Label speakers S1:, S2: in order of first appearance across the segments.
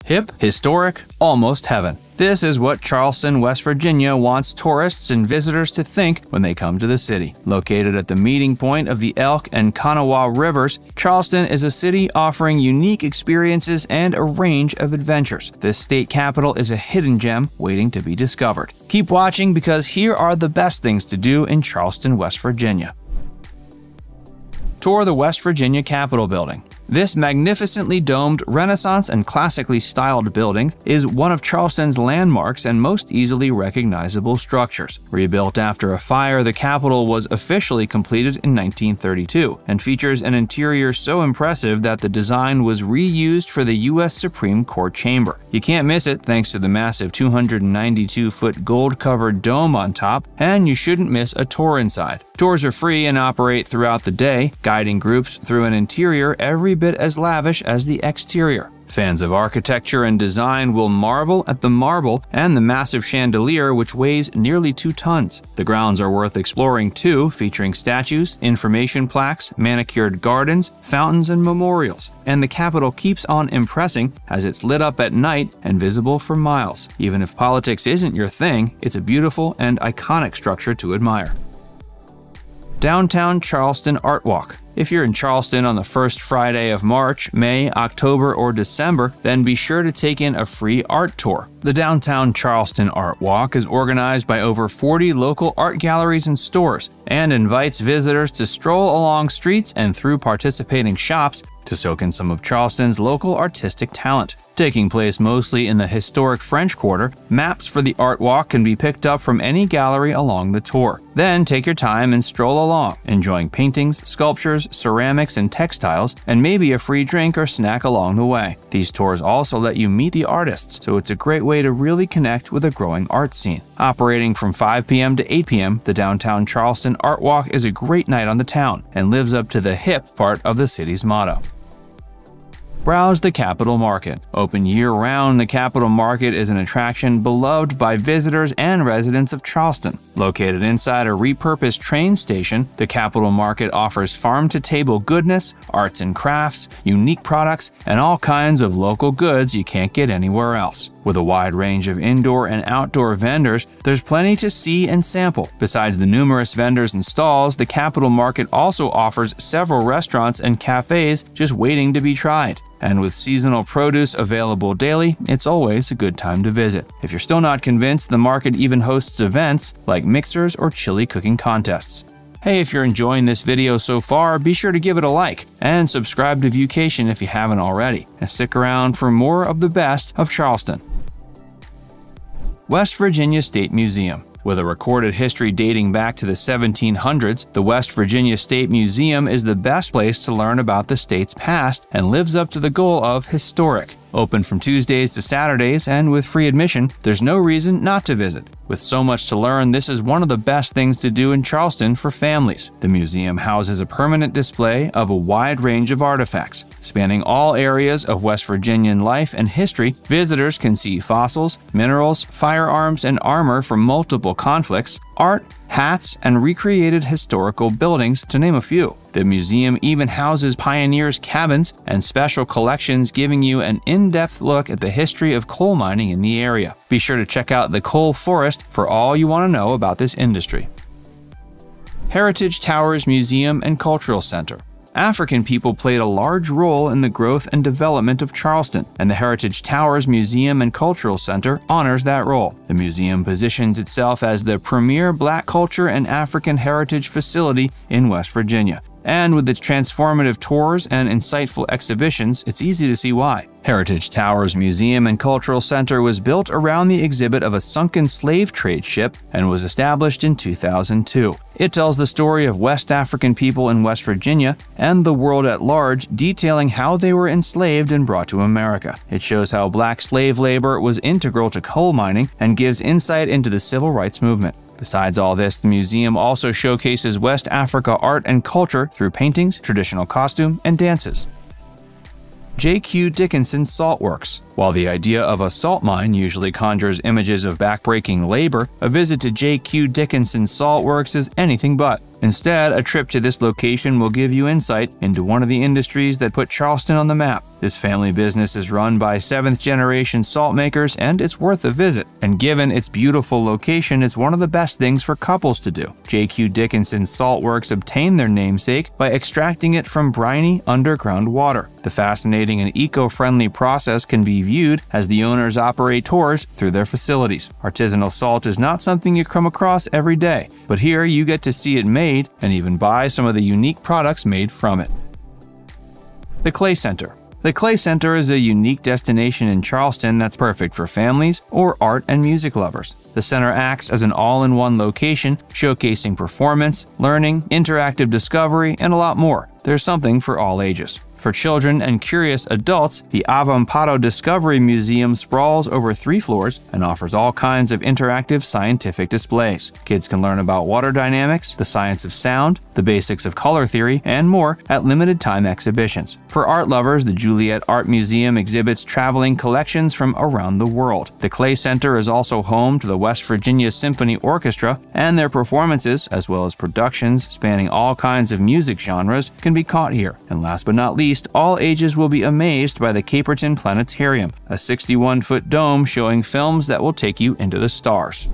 S1: Hip, historic, almost heaven. This is what Charleston, West Virginia wants tourists and visitors to think when they come to the city. Located at the meeting point of the Elk and Kanawha rivers, Charleston is a city offering unique experiences and a range of adventures. This state capital is a hidden gem waiting to be discovered. Keep watching because here are the best things to do in Charleston, West Virginia. Tour the West Virginia Capitol Building. This magnificently domed, Renaissance and classically styled building is one of Charleston's landmarks and most easily recognizable structures. Rebuilt after a fire, the Capitol was officially completed in 1932 and features an interior so impressive that the design was reused for the U.S. Supreme Court chamber. You can't miss it thanks to the massive 292-foot gold-covered dome on top, and you shouldn't miss a tour inside. Tours are free and operate throughout the day, guiding groups through an interior every bit as lavish as the exterior. Fans of architecture and design will marvel at the marble and the massive chandelier, which weighs nearly 2 tons. The grounds are worth exploring too, featuring statues, information plaques, manicured gardens, fountains, and memorials. And the Capitol keeps on impressing as it's lit up at night and visible for miles. Even if politics isn't your thing, it's a beautiful and iconic structure to admire. Downtown Charleston Art Walk. If you're in Charleston on the first Friday of March, May, October, or December, then be sure to take in a free art tour. The Downtown Charleston Art Walk is organized by over 40 local art galleries and stores and invites visitors to stroll along streets and through participating shops to soak in some of Charleston's local artistic talent. Taking place mostly in the historic French Quarter, maps for the art walk can be picked up from any gallery along the tour. Then take your time and stroll along, enjoying paintings, sculptures, ceramics, and textiles, and maybe a free drink or snack along the way. These tours also let you meet the artists, so it's a great way to really connect with a growing art scene. Operating from 5 p.m. to 8 p.m., the Downtown Charleston Art Walk is a great night on the town and lives up to the hip part of the city's motto. Browse the Capitol Market. Open year-round, the Capitol Market is an attraction beloved by visitors and residents of Charleston. Located inside a repurposed train station, the Capitol Market offers farm-to-table goodness, arts and crafts, unique products, and all kinds of local goods you can't get anywhere else. With a wide range of indoor and outdoor vendors, there's plenty to see and sample. Besides the numerous vendors and stalls, the Capitol Market also offers several restaurants and cafes just waiting to be tried. And with seasonal produce available daily, it's always a good time to visit. If you're still not convinced, the market even hosts events like mixers or chili cooking contests. Hey, if you're enjoying this video so far, be sure to give it a like and subscribe to Viewcation if you haven't already. And stick around for more of the best of Charleston. West Virginia State Museum. With a recorded history dating back to the 1700s, the West Virginia State Museum is the best place to learn about the state's past and lives up to the goal of historic. Open from Tuesdays to Saturdays and with free admission, there's no reason not to visit. With so much to learn, this is one of the best things to do in Charleston for families. The museum houses a permanent display of a wide range of artifacts. Spanning all areas of West Virginian life and history, visitors can see fossils, minerals, firearms, and armor from multiple conflicts, art, hats, and recreated historical buildings, to name a few. The museum even houses pioneers' cabins and special collections giving you an in-depth look at the history of coal mining in the area. Be sure to check out the coal forest for all you want to know about this industry. Heritage Towers Museum and Cultural Center. African people played a large role in the growth and development of Charleston, and the Heritage Towers Museum and Cultural Center honors that role. The museum positions itself as the premier Black culture and African heritage facility in West Virginia. And with its transformative tours and insightful exhibitions, it's easy to see why. Heritage Towers Museum and Cultural Center was built around the exhibit of a sunken slave trade ship and was established in 2002. It tells the story of West African people in West Virginia and the world at large, detailing how they were enslaved and brought to America. It shows how Black slave labor was integral to coal mining and gives insight into the civil rights movement. Besides all this, the museum also showcases West Africa art and culture through paintings, traditional costume, and dances. J.Q. Dickenson Salt Works. While the idea of a salt mine usually conjures images of backbreaking labor, a visit to J.Q. Dickenson Salt Works is anything but. Instead, a trip to this location will give you insight into one of the industries that put Charleston on the map. This family business is run by 7th-generation salt makers, and it's worth a visit. And given its beautiful location, it's one of the best things for couples to do. J.Q. Dickenson Salt Works obtained their namesake by extracting it from briny underground water. The fascinating and eco-friendly process can be viewed as the owners operate tours through their facilities. Artisanal salt is not something you come across every day, but here you get to see it made and even buy some of the unique products made from it. The Clay Center. The Clay Center is a unique destination in Charleston that's perfect for families or art and music lovers. The center acts as an all-in-one location, showcasing performance, learning, interactive discovery, and a lot more. There's something for all ages. For children and curious adults, the Avampado Discovery Museum sprawls over 3 floors and offers all kinds of interactive scientific displays. Kids can learn about water dynamics, the science of sound, the basics of color theory, and more at limited-time exhibitions. For art lovers, the Juliet Art Museum exhibits traveling collections from around the world. The Clay Center is also home to the West Virginia Symphony Orchestra, and their performances, as well as productions spanning all kinds of music genres, can be caught here. And last but not least, all ages will be amazed by the Caperton Planetarium, a 61-foot dome showing films that will take you into the stars.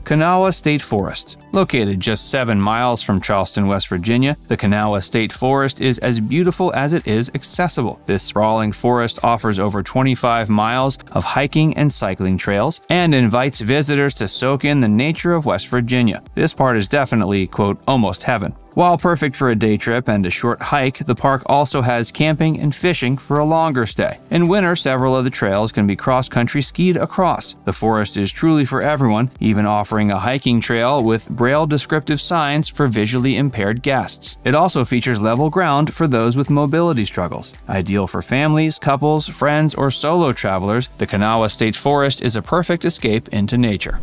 S1: Kanawha State Forest. Located just 7 miles from Charleston, West Virginia, the Kanawha State Forest is as beautiful as it is accessible. This sprawling forest offers over 25 miles of hiking and cycling trails and invites visitors to soak in the nature of West Virginia. This part is definitely, quote, almost heaven. While perfect for a day trip and a short hike, the park also has camping and fishing for a longer stay. In winter, several of the trails can be cross-country skied across. The forest is truly for everyone, even offering a hiking trail with Braille descriptive signs for visually impaired guests. It also features level ground for those with mobility struggles. Ideal for families, couples, friends, or solo travelers, the Kanawha State Forest is a perfect escape into nature.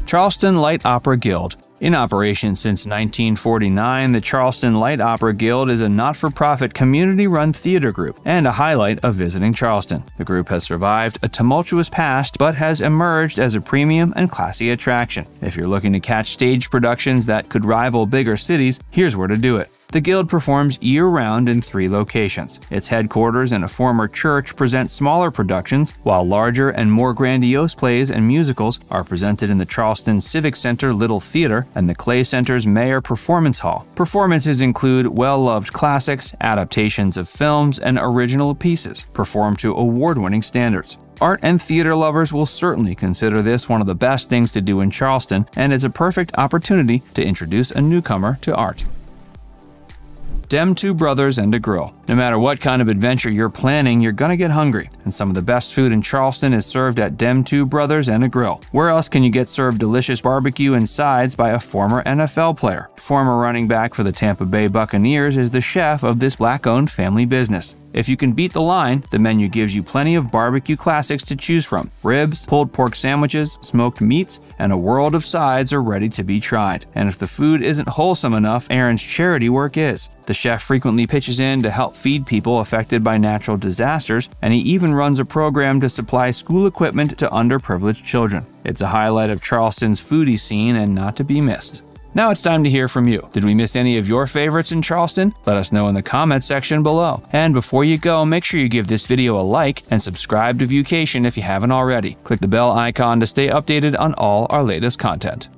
S1: Charleston Light Opera Guild. In operation since 1949, the Charleston Light Opera Guild is a not-for-profit community-run theater group and a highlight of visiting Charleston. The group has survived a tumultuous past but has emerged as a premium and classy attraction. If you're looking to catch stage productions that could rival bigger cities, here's where to do it. The Guild performs year-round in 3 locations. Its headquarters in a former church present smaller productions, while larger and more grandiose plays and musicals are presented in the Charleston Civic Center Little Theater and the Clay Center's Mayer Performance Hall. Performances include well-loved classics, adaptations of films, and original pieces, performed to award-winning standards. Art and theater lovers will certainly consider this one of the best things to do in Charleston, and it's a perfect opportunity to introduce a newcomer to art. Dem Two Brothers and a Grill. No matter what kind of adventure you're planning, you're gonna get hungry, and some of the best food in Charleston is served at Dem Two Brothers and a Grill. Where else can you get served delicious barbecue and sides by a former NFL player? Former running back for the Tampa Bay Buccaneers is the chef of this black-owned family business. If you can beat the line, the menu gives you plenty of barbecue classics to choose from. Ribs, pulled pork sandwiches, smoked meats, and a world of sides are ready to be tried. And if the food isn't wholesome enough, Aaron's charity work is. The chef frequently pitches in to help feed people affected by natural disasters, and he even runs a program to supply school equipment to underprivileged children. It's a highlight of Charleston's foodie scene and not to be missed. Now it's time to hear from you. Did we miss any of your favorites in Charleston? Let us know in the comments section below. And before you go, make sure you give this video a like and subscribe to Viewcation if you haven't already. Click the bell icon to stay updated on all our latest content.